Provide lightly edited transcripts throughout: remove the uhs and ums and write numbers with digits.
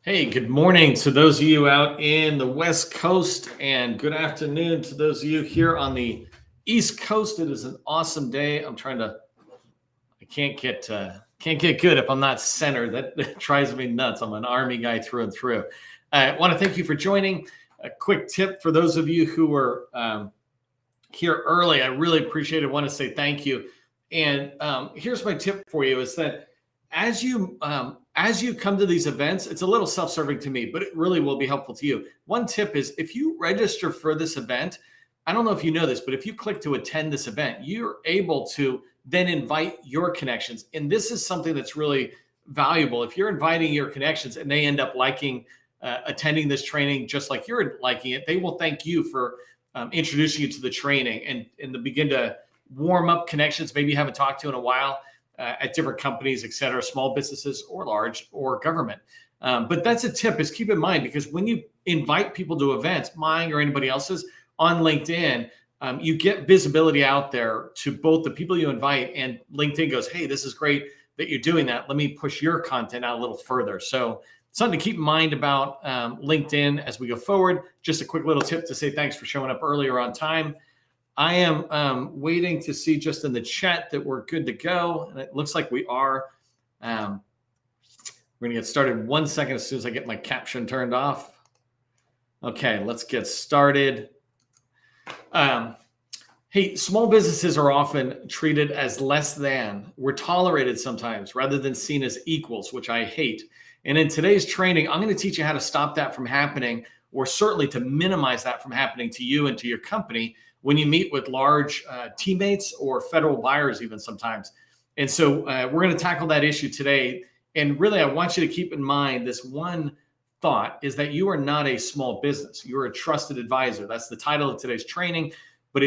Hey, good morning to those of you out in the West Coast, and good afternoon to those of you here on the East Coast. It is an awesome day. I can't get good if I'm not centered. That drives me nuts. I'm an Army guy through and through. I want to thank you for joining. A quick tip for those of you who were here early. I really appreciate it. I want to say thank you. And here's my tip for you: is that as you come to these events, it's a little self-serving to me, but it really will be helpful to you. One tip is if you register for this event, I don't know if you know this, but if you click to attend this event, you're able to then invite your connections. And this is something that's really valuable. If you're inviting your connections and they end up liking attending this training just like you're liking it, they will thank you for introducing you to the training and to begin to warm up connections maybe you haven't talked to in a while. At different companies, et cetera, small businesses or large or government. But that's a tip is keep in mind, because when you invite people to events, mine or anybody else's on LinkedIn, you get visibility out there to both the people you invite, and LinkedIn goes, hey, this is great that you're doing that. Let me push your content out a little further. So something to keep in mind about LinkedIn as we go forward. Just a quick little tip to say thanks for showing up earlier on time. I am waiting to see just in the chat that we're good to go. And it looks like we are. We're going to get started 1 second as soon as I get my caption turned off. Okay, let's get started. Hey, small businesses are often treated as less than. We're tolerated sometimes rather than seen as equals, which I hate. And in today's training, I'm going to teach you how to stop that from happening, or certainly to minimize that from happening to you and to your company when you meet with large teammates or federal buyers even sometimes. And so we're going to tackle that issue today. And really, I want you to keep in mind this one thought is that you are not a small business. You're a trusted advisor. That's the title of today's training. But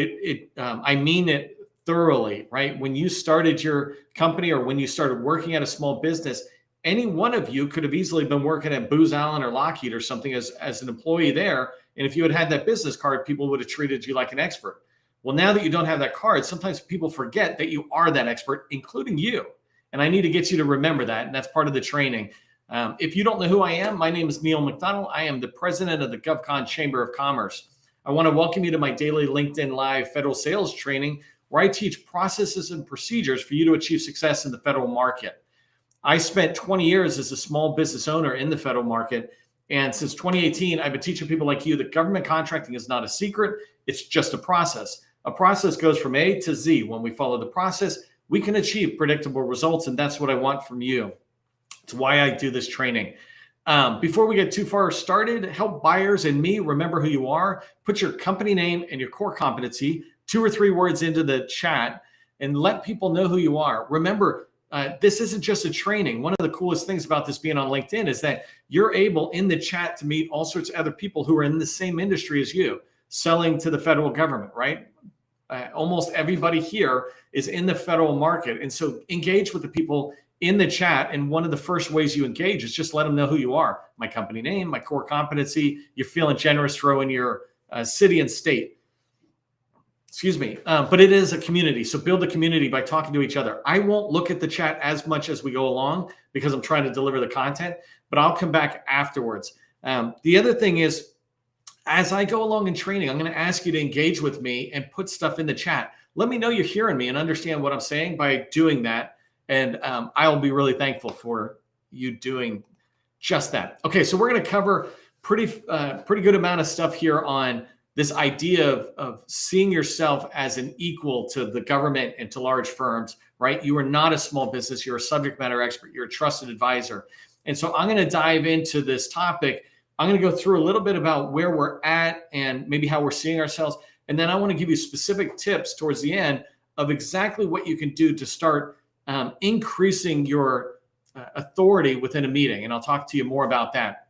I mean it thoroughly, right? When you started your company or when you started working at a small business, any one of you could have easily been working at Booz Allen or Lockheed or something as an employee there. And if you had that business card, people would have treated you like an expert. Well, now that you don't have that card, sometimes people forget that you are that expert, including you. And I need to get you to remember that. And that's part of the training. If you don't know who I am, my name is Neil McDonald. I am the president of the GovCon Chamber of Commerce. I want to welcome you to my daily LinkedIn Live federal sales training, where I teach processes and procedures for you to achieve success in the federal market. I spent 20 years as a small business owner in the federal market. And since 2018, I've been teaching people like you that government contracting is not a secret. It's just a process. A process goes from A to Z. When we follow the process, we can achieve predictable results. And that's what I want from you. It's why I do this training. Before we get too far started, help buyers and me remember who you are. Put your company name and your core competency, 2 or 3 words into the chat, and let people know who you are. Remember, this isn't just a training. One of the coolest things about this being on LinkedIn is that you're able in the chat to meet all sorts of other people who are in the same industry as you, selling to the federal government, right? Almost everybody here is in the federal market. And so engage with the people in the chat. And one of the first ways you engage is just let them know who you are. My company name, my core competency. You're feeling generous, throw in your city and state. Excuse me. But it is a community. So build a community by talking to each other. I won't look at the chat as much as we go along because I'm trying to deliver the content, but I'll come back afterwards. The other thing is, as I go along in training, I'm going to ask you to engage with me and put stuff in the chat. Let me know you're hearing me and understand what I'm saying by doing that. And I'll be really thankful for you doing just that. Okay, so we're going to cover pretty good amount of stuff here on this idea of seeing yourself as an equal to the government and to large firms, right? You are not a small business. You're a subject matter expert. You're a trusted advisor. And so I'm going to dive into this topic. I'm going to go through a little bit about where we're at and maybe how we're seeing ourselves. And then I want to give you specific tips towards the end of exactly what you can do to start increasing your authority within a meeting. And I'll talk to you more about that.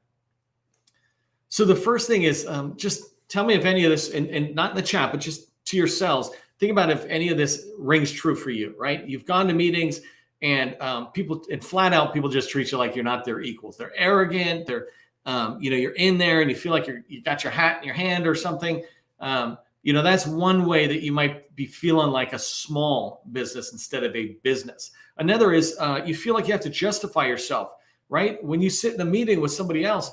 So the first thing is just tell me if any of this, and not in the chat, but just to yourselves, think about if any of this rings true for you, right? You've gone to meetings and people, and flat out, people just treat you like you're not their equals. They're arrogant. They're, you're in there and you feel like you got your hat in your hand or something. That's one way that you might be feeling like a small business instead of a business. Another is you feel like you have to justify yourself right? When you sit in a meeting with somebody else,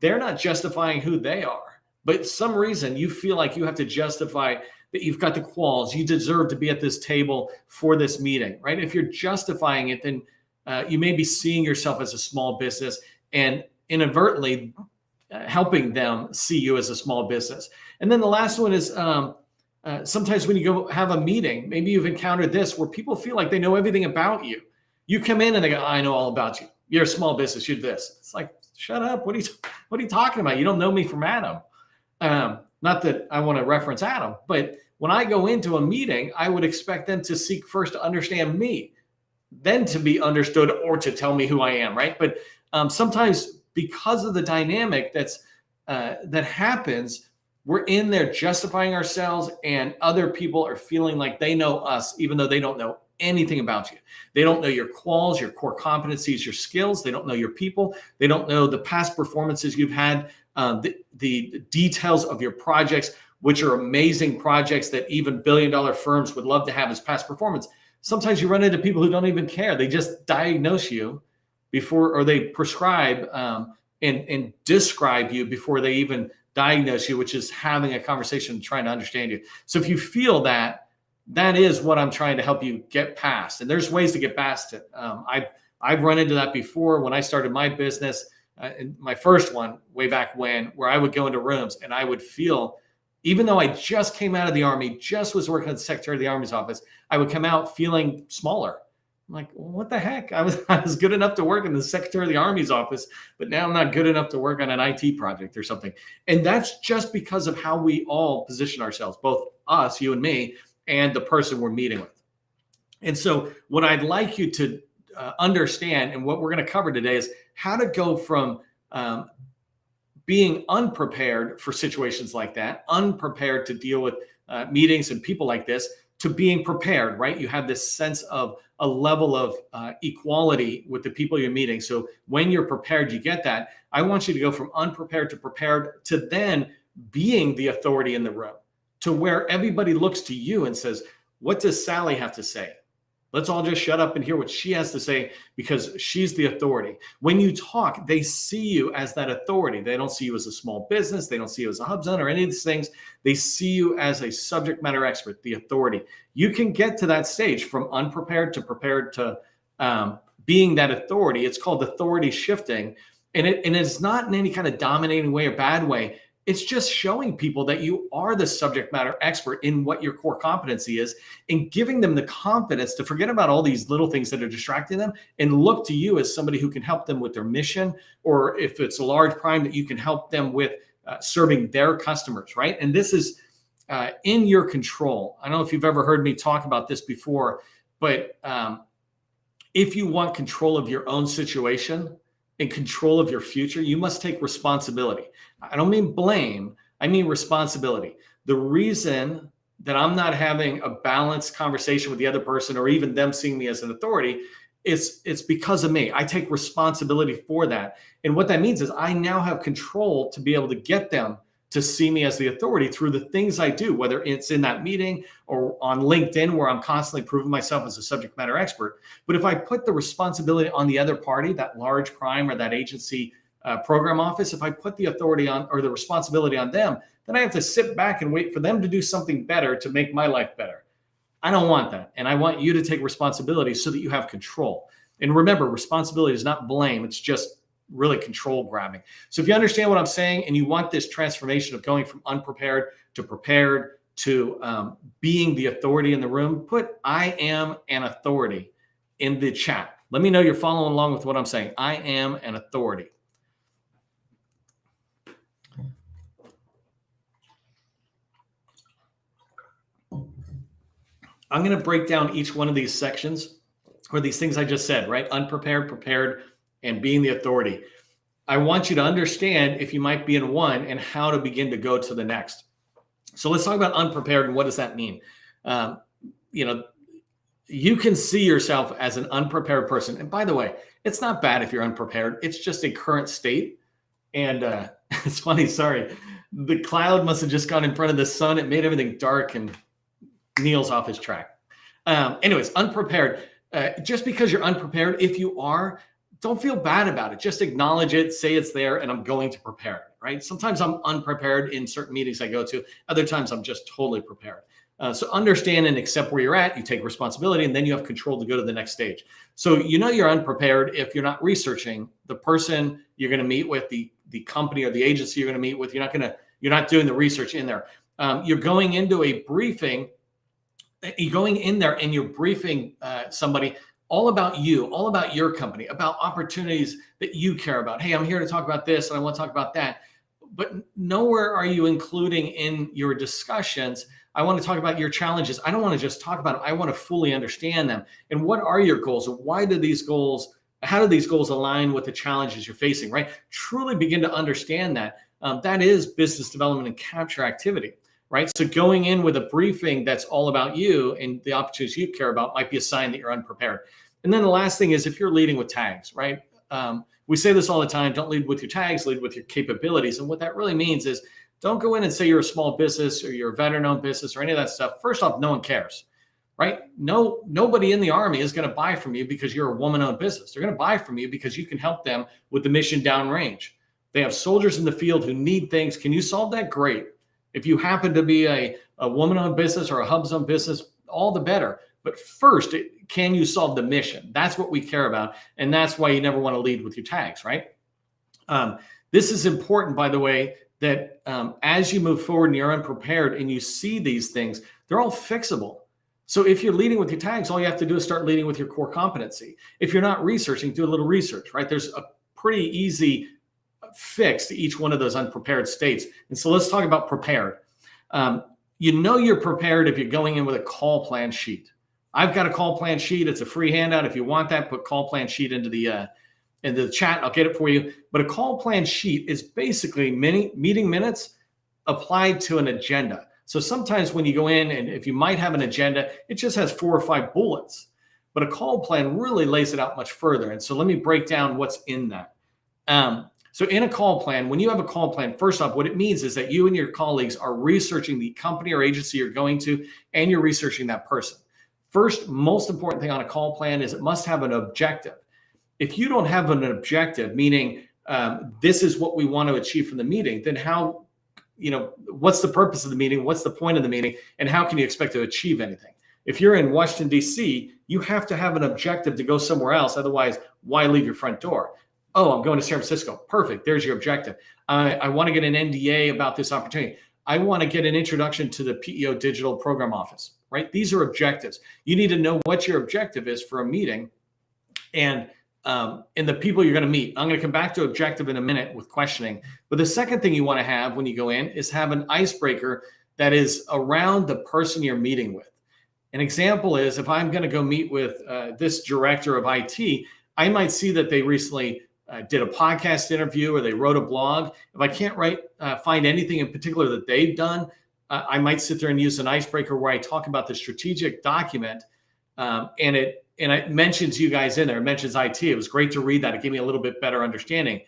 they're not justifying who they are, but some reason you feel like you have to justify that you've got the quals, you deserve to be at this table for this meeting, right? If you're justifying it, then you may be seeing yourself as a small business and inadvertently helping them see you as a small business. And then the last one is sometimes when you go have a meeting, maybe you've encountered this where people feel like they know everything about you. You come in and they go, I know all about you. You're a small business. You're this. It's like, shut up. What are you talking about? You don't know me from Adam. Not that I want to reference Adam, but when I go into a meeting, I would expect them to seek first to understand me, then to be understood or to tell me who I am, right? But sometimes because of the dynamic that happens, we're in there justifying ourselves, and other people are feeling like they know us, even though they don't know anything about you. They don't know your quals, your core competencies, your skills. They don't know your people. They don't know the past performances you've had, the details of your projects, which are amazing projects that even billion-dollar firms would love to have as past performance. Sometimes you run into people who don't even care. They just diagnose you before, or they prescribe and describe you before they even diagnose you, which is having a conversation, trying to understand you. So if you feel that, that is what I'm trying to help you get past. And there's ways to get past it. I've run into that before when I started my business, my first one way back when, where I would go into rooms and I would feel, even though I just came out of the Army, just was working at the Secretary of the Army's office, I would come out feeling smaller. I'm like, well, what the heck? I was good enough to work in the Secretary of the Army's office, but now I'm not good enough to work on an IT project or something. And that's just because of how we all position ourselves, both us, you and me, and the person we're meeting with. And so what I'd like you to understand, and what we're going to cover today, is how to go from being unprepared for situations like that, unprepared to deal with meetings and people like this, to being prepared, right? You have this sense of a level of equality with the people you're meeting. So when you're prepared, you get that. I want you to go from unprepared to prepared to then being the authority in the room, to where everybody looks to you and says, what does Sally have to say? Let's all just shut up and hear what she has to say, because she's the authority. When you talk, they see you as that authority. They don't see you as a small business. They don't see you as a hub zone or any of these things. They see you as a subject matter expert, the authority. You can get to that stage from unprepared to prepared to being that authority. It's called authority shifting. And it's not in any kind of dominating way or bad way. It's just showing people that you are the subject matter expert in what your core competency is, and giving them the confidence to forget about all these little things that are distracting them and look to you as somebody who can help them with their mission, or if it's a large prime, that you can help them with serving their customers, right? And this is in your control. I don't know if you've ever heard me talk about this before, but if you want control of your own situation and control of your future, you must take responsibility. I don't mean blame, I mean responsibility. The reason that I'm not having a balanced conversation with the other person, or even them seeing me as an authority, it's because of me. I take responsibility for that. And what that means is I now have control to be able to get them to see me as the authority through the things I do, whether it's in that meeting or on LinkedIn, where I'm constantly proving myself as a subject matter expert. But if I put the responsibility on the other party, that large prime or that agency program office, if I put the authority on, or the responsibility on them, then I have to sit back and wait for them to do something better to make my life better. I don't want that. And I want you to take responsibility so that you have control. And remember, responsibility is not blame. It's just really control grabbing. So if you understand what I'm saying, and you want this transformation of going from unprepared to prepared to being the authority in the room, put I am an authority in the chat. Let me know you're following along with what I'm saying. I am an authority. I'm going to break down each one of these sections, or these things I just said, right? Unprepared, prepared, and being the authority. I want you to understand if you might be in one and how to begin to go to the next. So let's talk about unprepared, and what does that mean? You can see yourself as an unprepared person. And by the way, it's not bad if you're unprepared. It's just a current state. And it's funny, sorry. The cloud must have just gone in front of the sun. It made everything dark, and Neil's off his track. Anyways, unprepared. Just because you're unprepared, if you are, don't feel bad about it. Just acknowledge it, say it's there, and I'm going to prepare it, right? Sometimes I'm unprepared in certain meetings I go to. Other times I'm just totally prepared. So understand and accept where you're at. You take responsibility, and then you have control to go to the next stage. So you're unprepared if you're not researching the person you're going to meet with, the company or the agency you're going to meet with. You're not doing the research in there. You're going into a briefing. You're going in there and you're briefing somebody all about you, all about your company, about opportunities that you care about. Hey, I'm here to talk about this and I want to talk about that. But nowhere are you including in your discussions, I want to talk about your challenges. I don't want to just talk about them. I want to fully understand them. And what are your goals? And how do these goals align with the challenges you're facing, right? Truly begin to understand that. That is business development and capture activity, right? So going in with a briefing that's all about you and the opportunities you care about might be a sign that you're unprepared. And then the last thing is if you're leading with tags, right? We say this all the time, don't lead with your tags, lead with your capabilities. And what that really means is don't go in and say you're a small business or you're a veteran-owned business or any of that stuff. First off, no one cares, right? Nobody in the Army is going to buy from you because you're a woman-owned business. They're going to buy from you because you can help them with the mission downrange. They have soldiers in the field who need things. Can you solve that? Great. If you happen to be a woman-owned business or a hubs-owned business, all the better. But first, can you solve the mission? That's what we care about. And that's why you never want to lead with your tags, right? This is important, by the way, that as you move forward and you're unprepared and you see these things, they're all fixable. So if you're leading with your tags, all you have to do is start leading with your core competency. If you're not researching, do a little research, right? There's a pretty easy fix to each one of those unprepared states. And so let's talk about prepared. You're prepared if you're going in with a call plan sheet. I've got a call plan sheet. It's a free handout. If you want that, put call plan sheet into the chat. I'll get it for you. But a call plan sheet is basically meeting minutes applied to an agenda. So sometimes when you go in and if you might have an agenda, it just has 4 or 5 bullets. But a call plan really lays it out much further. And so let me break down what's in that. So in a call plan, when you have a call plan, first off, what it means is that you and your colleagues are researching the company or agency you're going to, and you're researching that person. First, most important thing on a call plan is it must have an objective. If you don't have an objective, meaning this is what we want to achieve from the meeting, then what's the purpose of the meeting? What's the point of the meeting? And how can you expect to achieve anything? If you're in Washington, D.C., you have to have an objective to go somewhere else. Otherwise, why leave your front door? Oh, I'm going to San Francisco. Perfect. There's your objective. I want to get an NDA about this opportunity. I want to get an introduction to the PEO digital program office, right? These are objectives. You need to know what your objective is for a meeting and the people you're going to meet. I'm going to come back to objective in a minute with questioning. But the second thing you want to have when you go in is have an icebreaker that is around the person you're meeting with. An example is if I'm going to go meet with this director of IT, I might see that they recently did a podcast interview or they wrote a blog. If I can't find anything in particular that they've done, I might sit there and use an icebreaker where I talk about the strategic document and it mentions you guys in there. It mentions IT. It was great to read that. It gave me a little bit better understanding.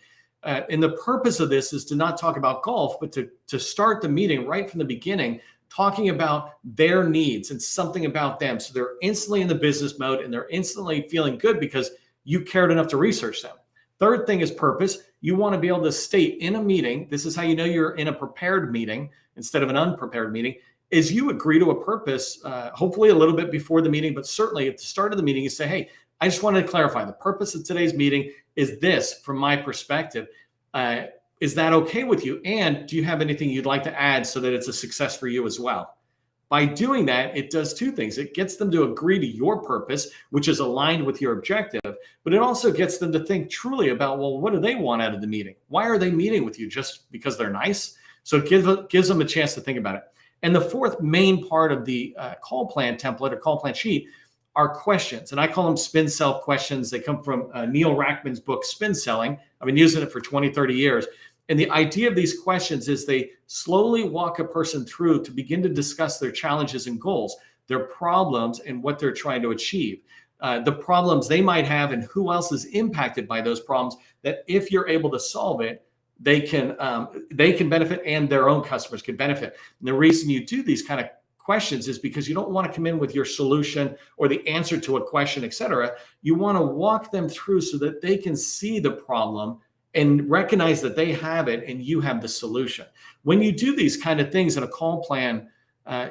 And the purpose of this is to not talk about golf, but to start the meeting right from the beginning, talking about their needs and something about them. So they're instantly in the business mode and they're instantly feeling good because you cared enough to research them. Third thing is purpose. You want to be able to state in a meeting, this is how you know you're in a prepared meeting instead of an unprepared meeting, is you agree to a purpose, hopefully a little bit before the meeting, but certainly at the start of the meeting, you say, hey, I just wanted to clarify the purpose of today's meeting is this from my perspective. Is that okay with you? And do you have anything you'd like to add so that it's a success for you as well? By doing that, it does 2 things. It gets them to agree to your purpose, which is aligned with your objective, but it also gets them to think truly about, well, what do they want out of the meeting? Why are they meeting with you? Just because they're nice? So it gives them a chance to think about it. And the fourth main part of the call plan template or call plan sheet are questions. And I call them spin sell questions. They come from Neil Rackman's book, Spin Selling. I've been using it for 20, 30 years. And the idea of these questions is they slowly walk a person through to begin to discuss their challenges and goals, their problems and what they're trying to achieve, the problems they might have and who else is impacted by those problems, that if you're able to solve it, they can benefit and their own customers can benefit. And the reason you do these kind of questions is because you don't want to come in with your solution or the answer to a question, et cetera. You want to walk them through so that they can see the problem and recognize that they have it and you have the solution. When you do these kind of things in a call plan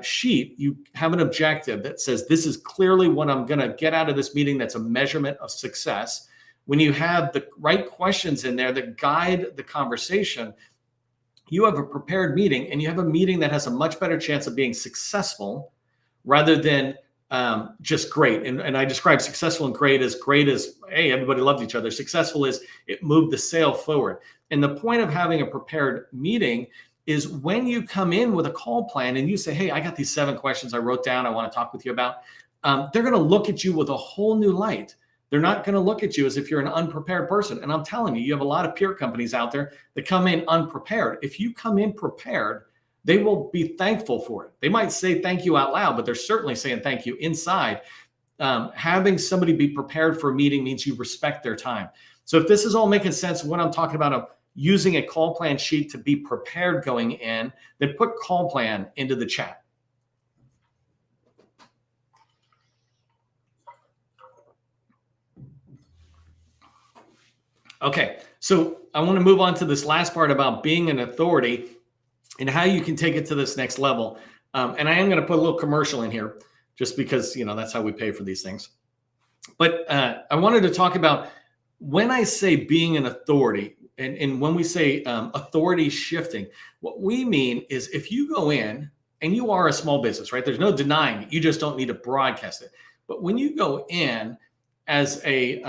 sheet, you have an objective that says, this is clearly what I'm going to get out of this meeting. That's a measurement of success. When you have the right questions in there that guide the conversation, you have a prepared meeting, and you have a meeting that has a much better chance of being successful rather than just great. And I describe successful and great as, hey, everybody loved each other. Successful is it moved the sale forward. And the point of having a prepared meeting is when you come in with a call plan and you say, hey, I got these 7 questions I wrote down I want to talk with you about, they're going to look at you with a whole new light. They're not going to look at you as if you're an unprepared person. And I'm telling you, you have a lot of peer companies out there that come in unprepared. If you come in prepared, they will be thankful for it. They might say thank you out loud, but they're certainly saying thank you inside. Having somebody be prepared for a meeting means you respect their time. So if this is all making sense, what I'm talking about, using a call plan sheet to be prepared going in, then put call plan into the chat. Okay, so I want to move on to this last part about being an authority and how you can take it to this next level. And I am going to put a little commercial in here just because, that's how we pay for these things. But I wanted to talk about when I say being an authority and when we say authority shifting, what we mean is if you go in and you are a small business, right? There's no denying it. You just don't need to broadcast it. But when you go in as a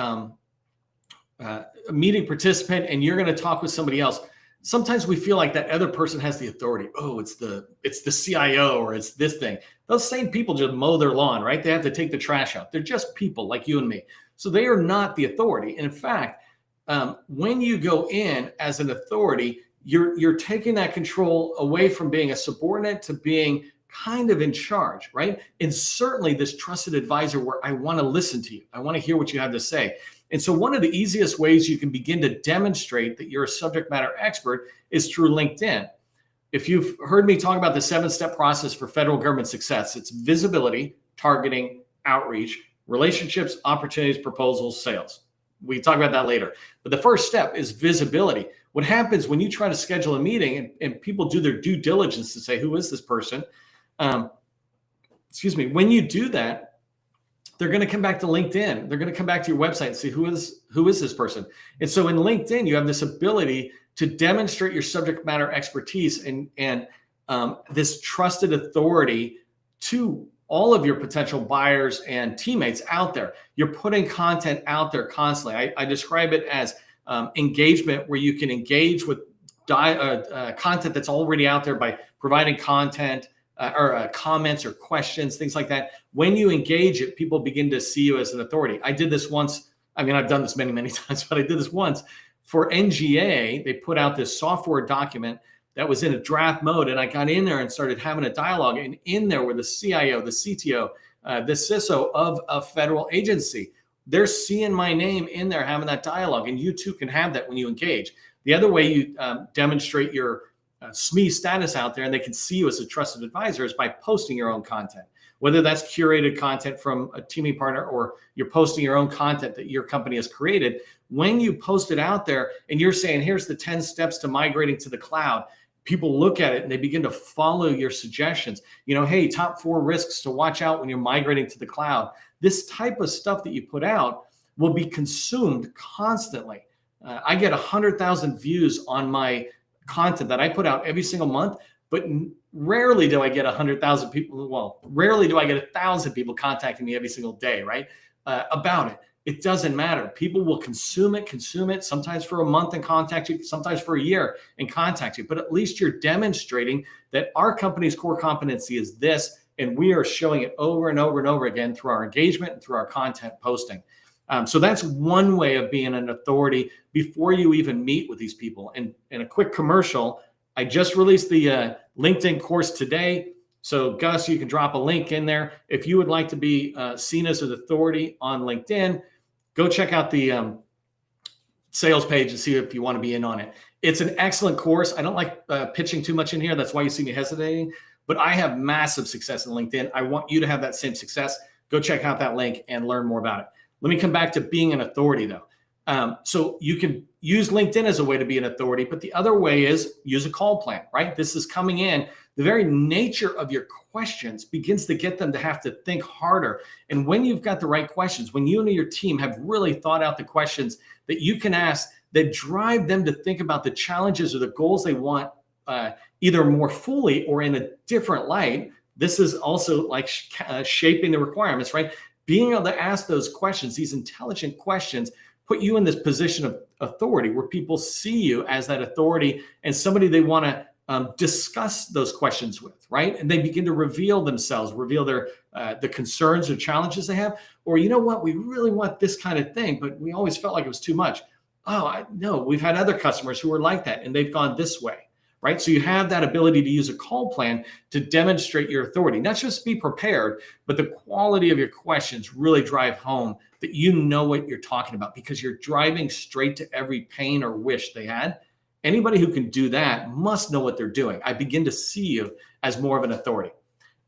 meeting participant and you're going to talk with somebody else, sometimes we feel like that other person has the authority. Oh, it's the CIO or it's this thing. Those same people just mow their lawn, right? They have to take the trash out. They're just people like you and me. So they are not the authority. And in fact, when you go in as an authority, you're taking that control away from being a subordinate to being kind of in charge, right? And certainly this trusted advisor where I want to listen to you. I want to hear what you have to say. And so one of the easiest ways you can begin to demonstrate that you're a subject matter expert is through LinkedIn. If you've heard me talk about the 7-step process for federal government success, it's visibility, targeting, outreach, relationships, opportunities, proposals, sales. We talk about that later. But the first step is visibility. What happens when you try to schedule a meeting and people do their due diligence to say, who is this person? When you do that, they're going to come back to LinkedIn. They're going to come back to your website and see who is this person. And so in LinkedIn, you have this ability to demonstrate your subject matter expertise and this trusted authority to all of your potential buyers and teammates out there. You're putting content out there constantly. I describe it as engagement, where you can engage with content that's already out there by providing content or comments or questions, things like that. When you engage it, people begin to see you as an authority. I did this once. I mean, I've done this many, many times, but I did this once for NGA. They put out this software document that was in a draft mode, and I got in there and started having a dialogue. And in there were the CIO, the CTO, the CISO of a federal agency. They're seeing my name in there, having that dialogue, and you too can have that when you engage. The other way you demonstrate your SME status out there and they can see you as a trusted advisor is by posting your own content, whether that's curated content from a teaming partner or you're posting your own content that your company has created. When you post it out there and you're saying, here's the 10 steps to migrating to the cloud, people look at it and they begin to follow your suggestions. Hey, top 4 risks to watch out when you're migrating to the cloud. This type of stuff that you put out will be consumed constantly. I get 100,000 views on my content that I put out every single month, but rarely do I get 100,000 people. Well, rarely do I get 1,000 people contacting me every single day, right? About it. It doesn't matter. People will consume it, sometimes for a month and contact you, sometimes for a year and contact you. But at least you're demonstrating that our company's core competency is this, and we are showing it over and over and over again through our engagement and through our content posting. So that's one way of being an authority before you even meet with these people. And a quick commercial, I just released the LinkedIn course today. So Gus, you can drop a link in there. If you would like to be seen as an authority on LinkedIn, go check out the sales page and see if you want to be in on it. It's an excellent course. I don't like pitching too much in here. That's why you see me hesitating. but I have massive success in LinkedIn. I want you to have that same success. Go check out that link and learn more about it. Let me come back to being an authority though. So you can use LinkedIn as a way to be an authority, but the other way is use a call plan, right? This is coming in. The very nature of your questions begins to get them to have to think harder. And when you've got the right questions, when you and your team have really thought out the questions that you can ask that drive them to think about the challenges or the goals they want, either more fully or in a different light, this is also like shaping the requirements, right? Being able to ask those questions, these intelligent questions, put you in this position of authority where people see you as that authority and somebody they want to discuss those questions with, right? And they begin to reveal themselves, reveal their the concerns or challenges they have. Or, you know what, we really want this kind of thing, but we always felt like it was too much. Oh, no, we've had other customers who were like that and they've gone this way, right? So you have that ability to use a call plan to demonstrate your authority, not just be prepared, but the quality of your questions really drive home that you know what you're talking about because you're driving straight to every pain or wish they had. Anybody who can do that must know what they're doing. I begin to see you as more of an authority.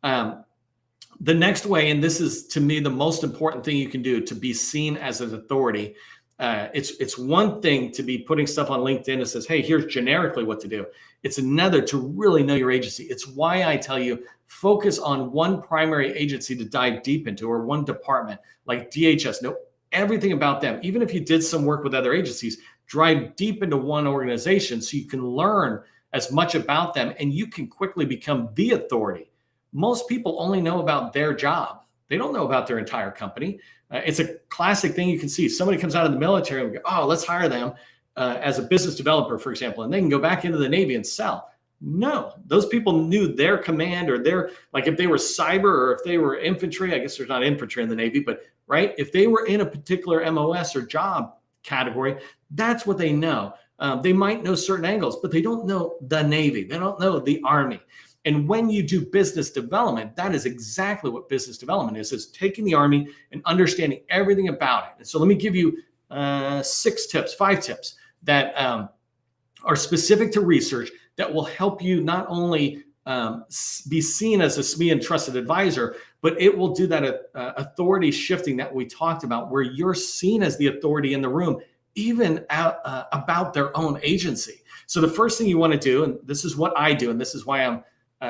The next way, and this is to me the most important thing you can do to be seen as an authority, it's one thing to be putting stuff on LinkedIn that says, hey, here's generically what to do. It's another to really know your agency. It's why I tell you, focus on one primary agency to dive deep into, or one department like DHS. Know everything about them. Even if you did some work with other agencies, drive deep into one organization so you can learn as much about them and you can quickly become the authority. Most people only know about their job. They don't know about their entire company. It's a classic thing you can see. Somebody comes out of the military and we go, oh, let's hire them as a business developer, for example, and they can go back into the Navy and sell. No, those people knew their command or their, like if they were cyber or if they were infantry, I guess there's not infantry in the Navy, but right, if they were in a particular MOS or job category, that's what they know. They might know certain angles, but they don't know the Navy. They don't know the Army. And when you do business development, that is exactly what business development is taking the Army and understanding everything about it. And so let me give you 5 tips that are specific to research that will help you not only be seen as a SME and Trusted Advisor, but it will do that authority shifting that we talked about, where you're seen as the authority in the room, even about their own agency. So the first thing you want to do, and this is what I do, and this is why I'm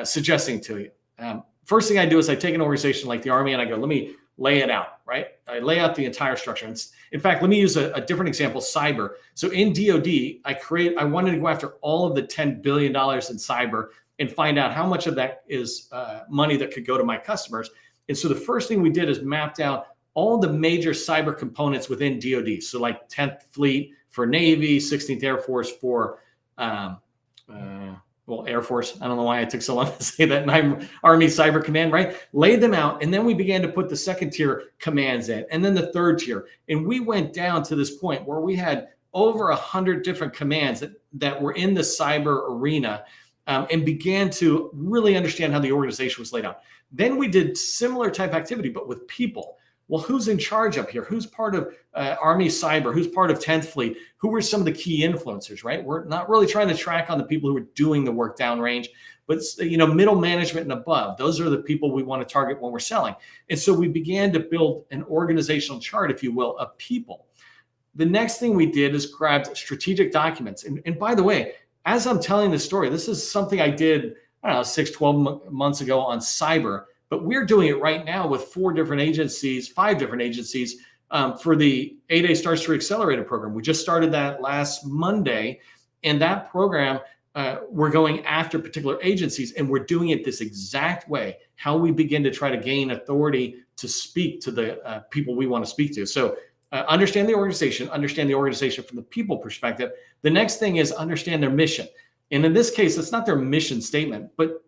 suggesting to you. First thing I do is I take an organization like the Army and I go, let me lay it out, right? I lay out the entire structure. In fact, let me use a different example, cyber. So in DoD, I wanted to go after all of the $10 billion in cyber and find out how much of that is money that could go to my customers. And so the first thing we did is mapped out all the major cyber components within DoD. So like 10th Fleet for Navy, 16th Air Force for Air Force. I don't know why I took so long to say that. And Army Cyber Command, right? Laid them out. And then we began to put the second tier commands in, and then the third tier. And we went down to this point where we had over 100 different commands that were in the cyber arena, and began to really understand how the organization was laid out. Then we did similar type activity, but with people. Well, who's in charge up here? Who's part of Army Cyber? Who's part of 10th Fleet? Who were some of the key influencers, right? We're not really trying to track on the people who are doing the work downrange, but middle management and above. Those are the people we want to target when we're selling. And so we began to build an organizational chart, if you will, of people. The next thing we did is grabbed strategic documents. And by the way, as I'm telling this story, this is something I did, 6-12 months ago on cyber. But we're doing it right now with 5 different agencies for the 8A Star Street Accelerator program. We just started that last Monday. And that program, we're going after particular agencies, and we're doing it this exact way, how we begin to try to gain authority to speak to the people we want to speak to. So understand the organization from the people perspective. The next thing is understand their mission. And in this case, it's not their mission statement, but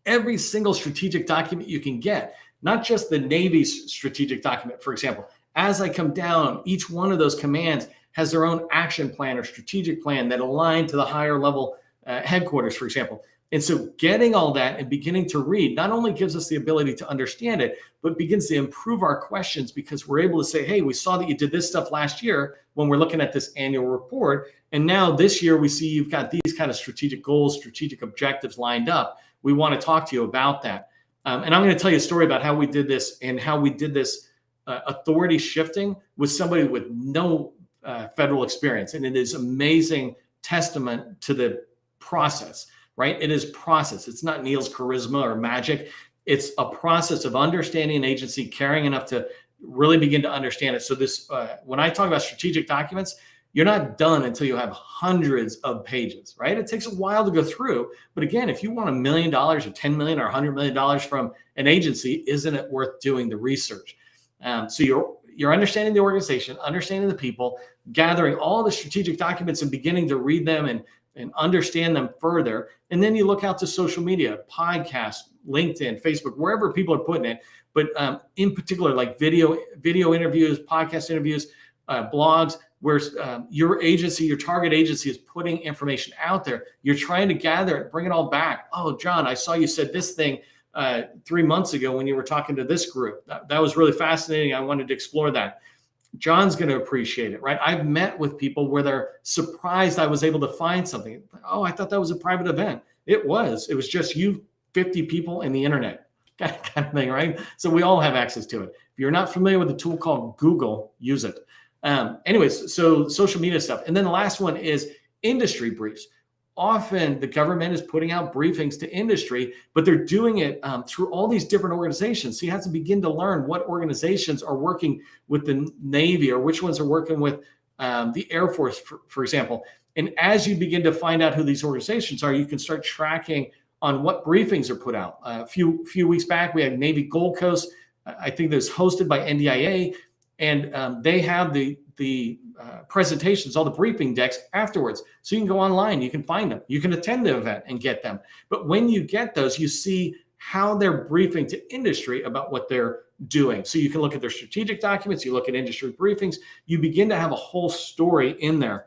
every single strategic document you can get, not just the Navy's strategic document, for example. As I come down, each one of those commands has their own action plan or strategic plan that align to the higher level headquarters, for example. And so getting all that and beginning to read not only gives us the ability to understand it, but begins to improve our questions, because we're able to say, hey, we saw that you did this stuff last year when we're looking at this annual report. And now this year we see you've got these kind of strategic goals, strategic objectives lined up. we want to talk to you about that. And I'm going to tell you a story about how we did this and how we did this authority shifting with somebody with no federal experience. And it is amazing testament to the process, right? It is process. It's not Neil's charisma or magic. It's a process of understanding an agency, caring enough to really begin to understand it. So this, when I talk about strategic documents, you're not done until you have hundreds of pages, right? It takes a while to go through. But again, if you want $1 million or $10 million or $100 million from an agency, isn't it worth doing the research? So you're understanding the organization, understanding the people, gathering all the strategic documents and beginning to read them and understand them further. And then you look out to social media, podcasts, LinkedIn, Facebook, wherever people are putting it. But in particular, like video interviews, podcast interviews, blogs, where your agency, your target agency is putting information out there. You're trying to gather it, bring it all back. Oh, John, I saw you said this thing 3 months ago when you were talking to this group. That was really fascinating. I wanted to explore that. John's going to appreciate it, right? I've met with people where they're surprised I was able to find something. Oh, I thought that was a private event. It was just you, 50 people, and the internet kind of thing, right? So we all have access to it. If you're not familiar with a tool called Google, use it. Anyways, so social media stuff. And then the last one is industry briefs. Often the government is putting out briefings to industry, but they're doing it through all these different organizations. So you have to begin to learn what organizations are working with the Navy or which ones are working with the Air Force, for example. And as you begin to find out who these organizations are, you can start tracking on what briefings are put out. A few weeks back, we had Navy Gold Coast. I think that was hosted by NDIA. And they have the presentations, all the briefing decks afterwards. So you can go online, you can find them, you can attend the event and get them. But when you get those, you see how they're briefing to industry about what they're doing. So you can look at their strategic documents, you look at industry briefings, you begin to have a whole story in there.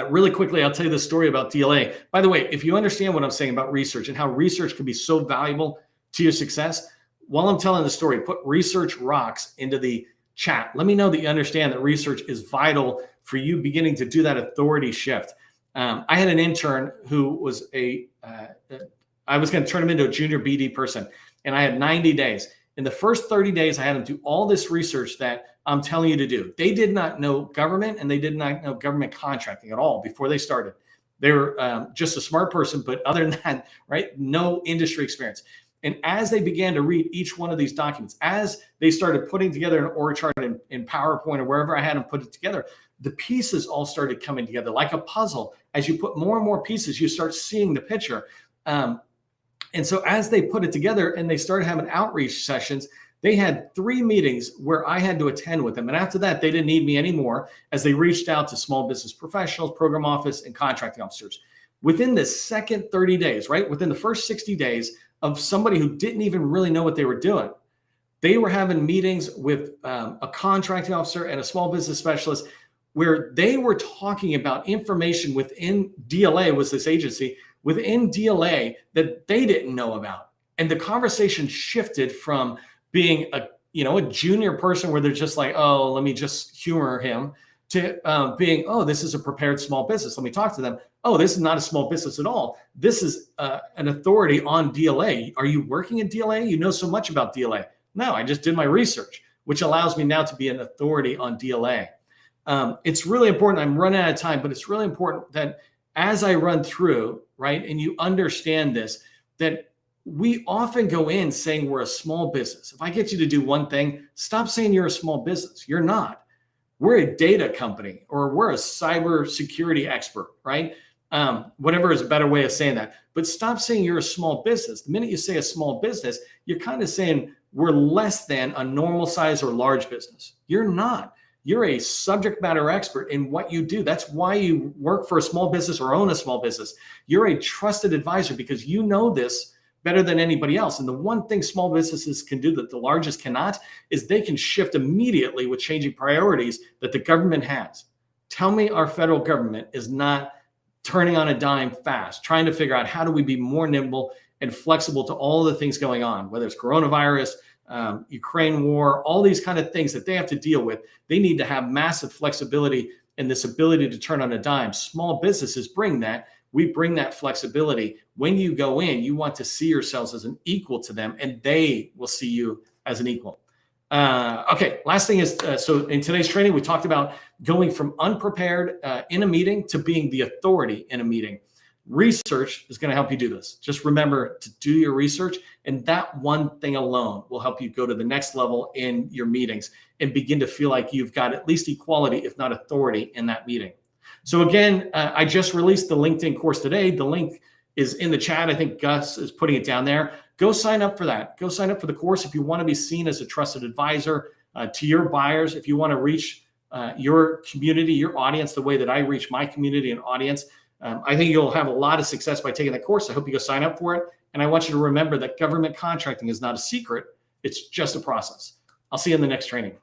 Really quickly, I'll tell you the story about DLA. By the way, if you understand what I'm saying about research and how research can be so valuable to your success, while I'm telling the story, put research rocks into the chat. Let me know that you understand that research is vital for you beginning to do that authority shift. I had an intern who was I was going to turn him into a junior BD person, and I had 90 days. In the first 30 days, I had him do all this research that I'm telling you to do. They did not know government, and they did not know government contracting at all before they started. They were just a smart person, but other than that, right, no industry experience. And as they began to read each one of these documents, as they started putting together an org chart in PowerPoint or wherever I had them put it together, the pieces all started coming together like a puzzle. As you put more and more pieces, you start seeing the picture. And so as they put it together and they started having outreach sessions, they had 3 meetings where I had to attend with them. And after that, they didn't need me anymore as they reached out to small business professionals, program office, and contracting officers. Within the second 30 days, right, within the first 60 days of somebody who didn't even really know what they were doing, they were having meetings with a contracting officer and a small business specialist where they were talking about information within DLA, was this agency, within DLA that they didn't know about. And the conversation shifted from being a junior person where they're just like, oh, let me just humor him, to being, oh, this is a prepared small business. Let me talk to them. Oh, this is not a small business at all. This is an authority on DLA. Are you working in DLA? You know so much about DLA. No, I just did my research, which allows me now to be an authority on DLA. It's really important. I'm running out of time, but it's really important that as I run through, right, and you understand this, that we often go in saying we're a small business. If I get you to do one thing, stop saying you're a small business. You're not. We're a data company, or we're a cybersecurity expert, right? Whatever is a better way of saying that. But stop saying you're a small business. The minute you say a small business, you're kind of saying we're less than a normal size or large business. You're not. You're a subject matter expert in what you do. That's why you work for a small business or own a small business. You're a trusted advisor because you know this better than anybody else. And the one thing small businesses can do that the largest cannot is they can shift immediately with changing priorities that the government has. Tell me our federal government is not turning on a dime fast, trying to figure out how do we be more nimble and flexible to all the things going on, whether it's coronavirus, Ukraine war, all these kind of things that they have to deal with. They need to have massive flexibility and this ability to turn on a dime. Small businesses bring that we bring that flexibility. When you go in, you want to see yourselves as an equal to them, and they will see you as an equal. Okay, last thing is, so in today's training, we talked about going from unprepared in a meeting to being the authority in a meeting. Research is going to help you do this. Just remember to do your research, and that one thing alone will help you go to the next level in your meetings and begin to feel like you've got at least equality, if not authority, in that meeting. So again, I just released the LinkedIn course today. The link is in the chat. I think Gus is putting it down there. Go sign up for that. Go sign up for the course if you want to be seen as a trusted advisor to your buyers. If you want to reach your community, your audience, the way that I reach my community and audience. I think you'll have a lot of success by taking that course. I hope you go sign up for it. And I want you to remember that government contracting is not a secret. It's just a process. I'll see you in the next training.